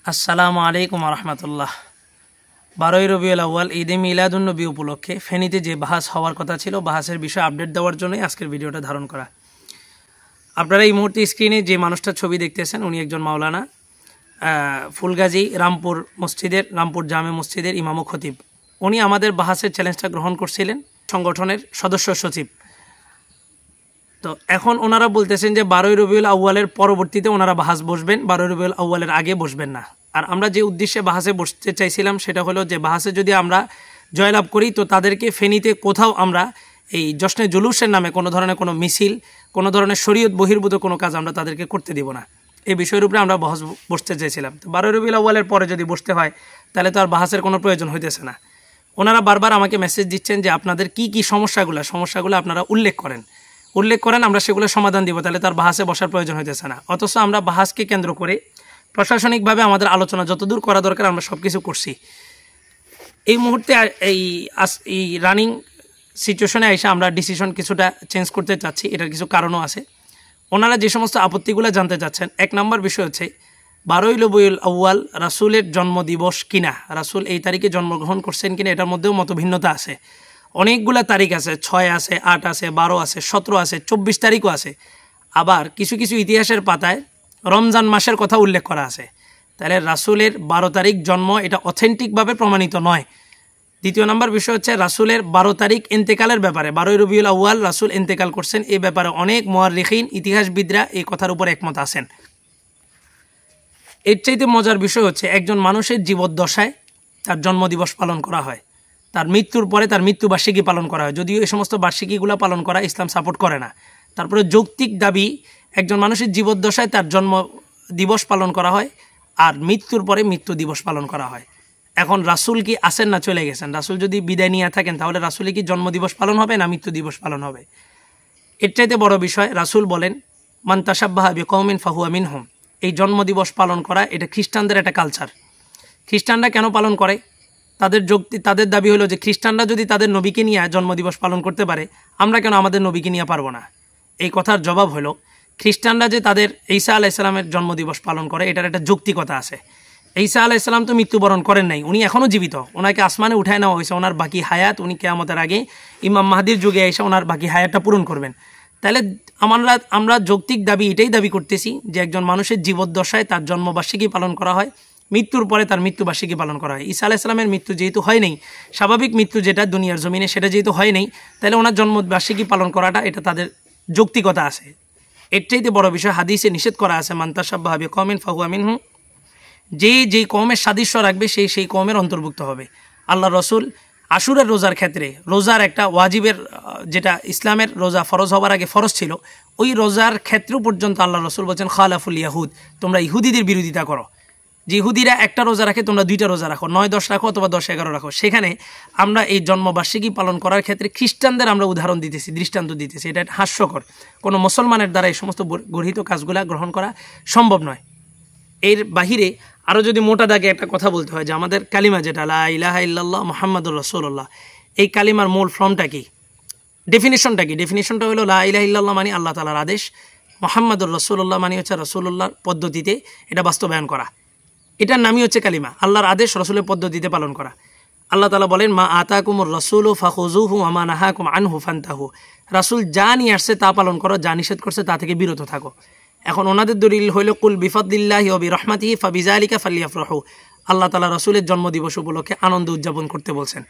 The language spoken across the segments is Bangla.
আসসালামু আলাইকুম রহমতুল্লাহ। 12ই রবিউল আউয়াল ঈদে মিলাদুন্নবী উপলক্ষে ফেনীতে যে বাহাস হওয়ার কথা ছিল, বাহাসের বিষয়ে আপডেট দেওয়ার জন্যই আজকের ভিডিওটা ধারণ করা। আপনারা এই মুহূর্তে স্ক্রিনে যে মানুষটার ছবি দেখতেছেন, উনি একজন মাওলানা, ফুলগাজী রামপুর মসজিদের, রামপুর জামে মসজিদের ইমাম ও খতিব। উনি আমাদের বাহাসের চ্যালেঞ্জটা গ্রহণ করছিলেন, সংগঠনের সদস্য সচিব। তো এখন ওনারা বলতেছেন যে 12ই রবিউল আউয়ালের পরবর্তীতে ওনারা বাহাস বসবেন, 12ই রবিউল আউয়ালের আগে বসবেন না। আর আমরা যে উদ্দেশ্যে বাহাসে বসতে চাইছিলাম সেটা হলো যে বাহাসে যদি আমরা জয়লাভ করি তো তাদেরকে ফেনীতে কোথাও আমরা এই জশ্নে জুলুসের নামে কোনো ধরনের কোনো মিছিল, কোনো ধরনের শরীয়ত বহির্ভূত কোনো কাজ আমরা তাদেরকে করতে দিব না। এই বিষয়ের উপরে আমরা বাহাস বসতে চাইছিলাম। তো 12ই রবিউল আউয়ালের পরে যদি বসতে হয় তাহলে তো আর বাহাসের কোনো প্রয়োজন হইতেছে না। ওনারা বারবার আমাকে মেসেজ দিচ্ছেন যে আপনাদের কি সমস্যাগুলো আপনারা উল্লেখ করেন, আমরা সেগুলো সমাধান দিব, তাহলে তার বাহাসে বসার প্রয়োজন হইতেছে না। অথচ আমরা বাহাসকে কেন্দ্র করে প্রশাসনিকভাবে আমাদের আলোচনা যতদূর করা দরকার আমরা সব কিছু করছি। এই মুহূর্তে এই রানিং সিচুয়েশনে এসে আমরা ডিসিশন কিছুটা চেঞ্জ করতে চাচ্ছি। এটার কিছু কারণও আছে। ওনারা যে সমস্ত আপত্তিগুলো জানতে চাচ্ছেন, 1 নম্বর বিষয় হচ্ছে 12ই রবিউল আউয়াল রাসূলের জন্মদিবস কিনা, রাসূল এই তারিখে জন্মগ্রহণ করছেন কিনা, এটার মধ্যেও মতভিন্নতা আছে। অনেকগুলা তারিখ আছে, 6 আছে, 8 আছে, 12 আছে, 17 আছে, 24 তারিখও আছে। আবার কিছু কিছু ইতিহাসের পাতায় রমজান মাসের কথা উল্লেখ করা আছে। তাহলে রাসূলের 12 তারিখ জন্ম, এটা অথেন্টিকভাবে প্রমাণিত নয়। দ্বিতীয় নম্বর বিষয় হচ্ছে রাসূলের 12 তারিখ ইন্তেকালের ব্যাপারে, 12ই রবিউল আউয়াল রাসূল ইন্তেকাল করছেন, এই ব্যাপারে অনেক মুআররিখিন, ইতিহাসবিদরা এই কথার উপর একমত আছেন। এর চাইতে মজার বিষয় হচ্ছে একজন মানুষের জীবদ্দশায় তার জন্মদিবস পালন করা হয়, তার মৃত্যুর পরে তার মৃত্যুবার্ষিকী পালন করা হয়। যদিও এই সমস্ত বার্ষিকীগুলো পালন করা ইসলাম সাপোর্ট করে না, তারপরে যৌক্তিক দাবি একজন মানুষের জীবদ্দশায় তার জন্ম দিবস পালন করা হয় আর মৃত্যুর পরে মৃত্যু দিবস পালন করা হয়। এখন রাসূল কি আসেন না চলে গেছেন? রাসূল যদি বিদায় নিয়ে থাকেন তাহলে রাসূলের কি জন্মদিবস পালন হবে না মৃত্যু দিবস পালন হবে? এর চাইতে বড় বিষয়, রাসূল বলেন মান তাশাব্বাহা বিকওমিন ফাহুয়া মিনহুম। এই জন্মদিবস পালন করা এটা খ্রিস্টানদের একটা কালচার। খ্রিস্টানরা কেন পালন করে? তাদের দাবি হলো যে খ্রিস্টানরা যদি তাদের নবীকে নিয়ে জন্মদিবস পালন করতে পারে, আমরা কেন আমাদের নবীকে নিয়ে পারবো না? এই কথার জবাব হলো খ্রিস্টানরা যে তাদের ঈসা আলাইহিস সালামের জন্মদিবস পালন করে, এটার একটা যৌক্তিকতা আছে। ঈসা আলাইহিস সালাম তো মৃত্যুবরণ করেন নাই, উনি এখনও জীবিত। ওনাকে আসমানে উঠায় নেওয়া হয়েছে, ওনার বাকি হায়াত উনি কিয়ামতের আগে ইমাম মাহদির যুগে এসে ওনার বাকি হায়াতটা পূরণ করবেন। তাহলে আমরা যৌক্তিক দাবি এটাই দাবি করতেছি যে একজন মানুষের জীবদ্দশায় তার জন্মবার্ষিকী পালন করা হয়, মৃত্যুর পরে তার মৃত্যুবার্ষিকী পালন করা হয়। ঈসা আলাইহিস সালামের মৃত্যু যেহেতু হয় নাই, স্বাভাবিক মৃত্যু যেটা দুনিয়ার জমিনে সেটা যেহেতু হয় নাই, তাহলে ওনার জন্মবার্ষিকী পালন করাটা এটা তাদের যৌক্তিকতা আছে। এর চাইতে বড় বিষয় হাদিসে নিষেধ করা আছে মান তাশাব্বাহা বিকওমিন ফাহুয়া মিনহুম। যেই কওমের সাদৃশ্য রাখবে সেই কওমের অন্তর্ভুক্ত হবে। আল্লাহ রসুল আশুরার রোজার ক্ষেত্রে, রোজার একটা ওয়াজিবের, যেটা ইসলামের রোজা ফরজ হওয়ার আগে ফরজ ছিল, ওই রোজার ক্ষেত্রেও পর্যন্ত আল্লাহ রসুল বলছেন খালাফুল ইয়াহুদ, তোমরা ইহুদিদের বিরোধিতা করো। যে ইহুদিরা একটা রোজা রাখে তোমরা 2টা রোজা রাখো, 9-10 রাখো অথবা 10-11 রাখো। সেখানে আমরা এই জন্মবার্ষিকী পালন করার ক্ষেত্রে খ্রিস্টানদের আমরা উদাহরণ দিতেছি, দৃষ্টান্ত দিতেছি। এটা হাস্যকর। কোনো মুসলমানের দ্বারা এই সমস্ত গর্হিত কাজগুলা গ্রহণ করা সম্ভব নয়। এর বাহিরে আরও যদি মোটা দাগে একটা কথা বলতে হয় যে আমাদের কালিমা যেটা লা ইলাহা ইল্লাল্লাহ মুহাম্মাদুর রাসূলুল্লাহ, এই কালিমার মূল ফর্মটা কি, ডেফিনেশনটা কি? ডেফিনেশনটা হলো লা ইলাহা ইল্লাল্লাহ মানে আল্লাহ তাআলার আদেশ, মুহাম্মাদুর রাসূলুল্লাহ মানে হচ্ছে রাসূলুল্লাহর পদ্ধতিতে এটা বাস্তবায়ন করা। এটার নামই হচ্ছে কালিমা, আল্লাহর আদেশ রাসূলের পদ্ধতিতে পালন করা। আল্লাহ তাআলা বলেন মা আতাকুমুর রাসূলু ফাখুযুহু ওয়া মা নাহাকুম আনহু ফান্তাহু। রাসূল যা নিয়ে আসছে তা পালন করো, যা নিষেধ করছে তা থেকে বিরত থাকো। এখন ওনাদের দলিল হইল কুল বিফাদলিল্লাহি ওয়া বিরহমাতিহি ফাবিযালিকা ফালইফরাহু। আল্লাহ তাআলা রাসূলের জন্মদিবস উপলক্ষে আনন্দ উদযাপন করতে বলছেন।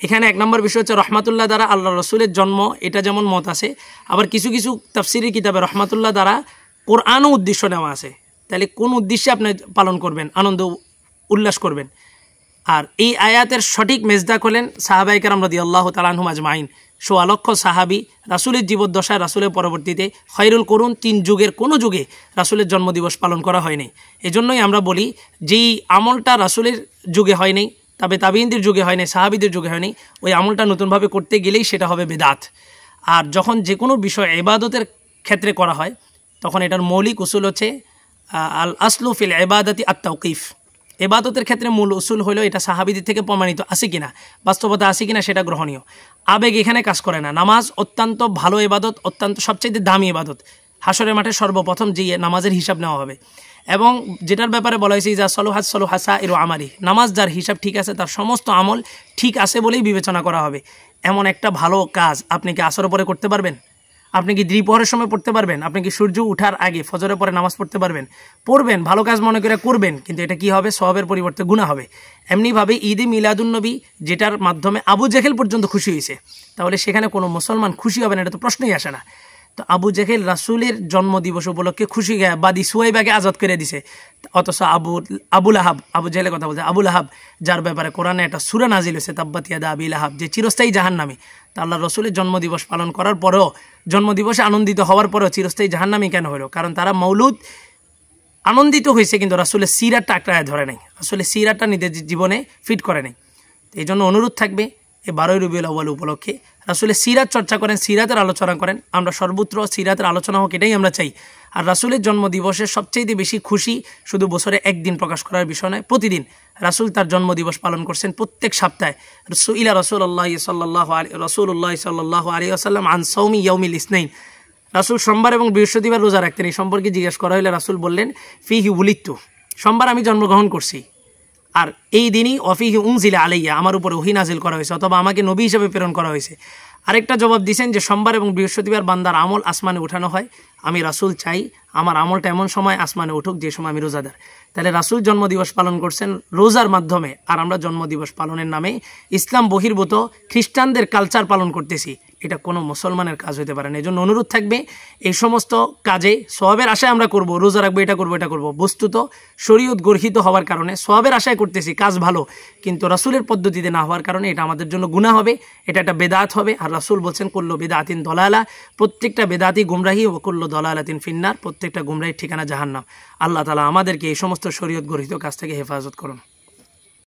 এখানে 1 নম্বর বিষয় হচ্ছে রহমাতুল্লাহ দ্বারা আল্লাহ রসুলের জন্ম, এটা যেমন মত আছে, আবার কিছু কিছু তাফসীরের কিতাবে রহমাতুল্লাহ দ্বারা কোরআনও উদ্দেশ্য নেওয়া আছে। তাহলে কোন উদ্দেশ্যে আপনি পালন করবেন, আনন্দ উল্লাস করবেন? আর এই আয়াতের সঠিক মেজদাক হলেন সাহাবায়ে কেরাম রাদিয়াল্লাহু তাআলা আনহুম আজমাইন। 16 লক্ষ সাহাবী রাসূলের জীবদ্দশায়, রাসূলের পরবর্তীতে খায়রুল কুরুন 3 যুগের কোনো যুগে রাসূলের জন্মদিবস পালন করা হয়নি। এজন্যই আমরা বলি যেই আমলটা রাসূলের যুগে হয়নি, তবে তাবিঈনদের যুগে হয়নি, সাহাবীদের যুগে হয়নি, ওই আমলটা নতুনভাবে করতে গেলেই সেটা হবে বেদাত। আর যখন যে কোনো বিষয় ইবাদতের ক্ষেত্রে করা হয় তখন এটার মৌলিক উসুল হচ্ছে আল আসলু ফিল ইবাদাতি আত তাওকিফ। ইবাদতের ক্ষেত্রে মূল উসুল হলো এটা সাহাবীদের থেকে প্রমাণিত আছে কিনা, বাস্তবতা আছে কিনা সেটা গ্রহণীয়। আবেগ এখানে কাজ করে না। নামাজ অত্যন্ত ভালো ইবাদত, অত্যন্ত সবচেয়ে দামি ইবাদত। হাসরের মাঠে সর্বপ্রথম যে নামাজের হিসাব নেওয়া হবে। এবং যেটার ব্যাপারে বলা হয়েছে যা সলুহাত সলুহাসা এরো আমারি, নামাজ যার হিসাব ঠিক আছে তার সমস্ত আমল ঠিক আছে বলেই বিবেচনা করা হবে। এমন একটা ভালো কাজ আপনি কি আসরের পরে করতে পারবেন? আপনি কি দ্বিপহরের সময় পড়তে পারবেন? আপনি কি সূর্য উঠার আগে ফজরের পরে নামাজ পড়তে পারবেন? পড়বেন, ভালো কাজ মনে করে করবেন, কিন্তু এটা কি হবে? সওয়াবের পরিবর্তে গুনাহ হবে। এমনিভাবে ঈদে মিলাদুন্নবী যেটার মাধ্যমে আবু জেহেল পর্যন্ত খুশি হয়েছে, তাহলে সেখানে কোনো মুসলমান খুশি হবে না, এটা তো প্রশ্নই আসে না। তো আবু জেহেল রাসূলের জন্মদিবস উপলক্ষে খুশি গিয়ে বাদী সুয়াইবাকে আজাদ করে দিছে, অথচ আবুল আহাব, আবু জেহেলের কথা বলছে, আবুল আহাব যার ব্যাপারে কোরআনে একটা সূরা নাজিল হয়েছে তাব্বাত ইয়াদা আবি লাহাব, যে চিরস্থায়ী জাহান্নামী, তা আল্লাহ রসুলের জন্মদিবস পালন করার পরেও, জন্মদিবসে আনন্দিত হওয়ার পরেও চিরস্থায়ী জাহান্নামী কেন হলো? কারণ তারা মৌলুদ আনন্দিত হয়েছে কিন্তু রাসূলের সিরাতটা আঁকড়ায় ধরে নাই, রাসূলের সিরাতটা নিজের জীবনে ফিট করে নাই। এই জন্য অনুরোধ থাকবে এই 12ই রবিউল আউয়াল উপলক্ষে রাসূলের সিরাত চর্চা করেন, সিরাতের আলোচনা করেন। আমরা সর্বত্র সিরাতের আলোচনা হোক, এটাই আমরা চাই। আর রাসূলের জন্মদিবসে সবচেয়ে বেশি খুশি শুধু বছরে একদিন প্রকাশ করার বিষয় নয়, প্রতিদিন রাসূল তার জন্মদিবস পালন করছেন, প্রত্যেক সপ্তাহে। রাসূলুল্লাহ সাল্লাল্লাহু আলাইহি ওয়াসাল্লাম আন সাওমি ইয়াউমিল ইসনাইন, রাসূল সোমবার এবং বৃহস্পতিবার রোজা রাখতেন। এই সম্পর্কে জিজ্ঞেস করা হলে রাসূল বললেন ফিহি উলিদতু, সোমবার আমি জন্মগ্রহণ করছি, আর এই দিনই অফিহি উনজিলা আলাইয়া, আমার উপর ওহী নাজিল করা হয়েছে, অথবা আমাকে নবী হিসেবে প্রেরণ করা হয়েছে। আরেকটা জবাব দিয়েছেন যে সোমবার এবং বৃহস্পতিবার বান্দার আমল আসমানে উঠানো হয়, আমি রাসূল চাই আমার আমলটা এমন সময় আসমানে উঠুক যে সময় আমি রোজাদার। তাহলে রাসূল জন্মদিবস পালন করছেন রোজার মাধ্যমে, আর আমরা জন্মদিবস পালনের নামে ইসলাম বহির্ভূত খ্রিস্টানদের কালচার পালন করতেছি, এটা কোনো মুসলমানের কাজ হতে পারে না। এই জন্য অনুরোধ থাকবে এই সমস্ত কাজে সওয়াবের আশায় আমরা করব, রোজা রাখবো, এটা করবো, এটা করবো, বস্তুত শরীয়ত গর্হিত হওয়ার কারণে সওয়াবের আশায় করতেছি, কাজ ভালো, কিন্তু রাসূলের পদ্ধতিতে না হওয়ার কারণে এটা আমাদের জন্য গুনাহ হবে, এটা একটা বেদাত হবে। আর রাসূল বলছেন কুল্লু বিদআতিন দলালা, প্রত্যেকটা বেদাতি গুমরাহি, ও কুল্লু দলালাতিন ফিন্নার, প্রত্যেকটা গুমরাহির ঠিকানা জাহান্নাম। আল্লাহ তাআলা আমাদেরকে এই সমস্ত শরীয়ত গর্হিত কাজ থেকে হেফাজত করুন।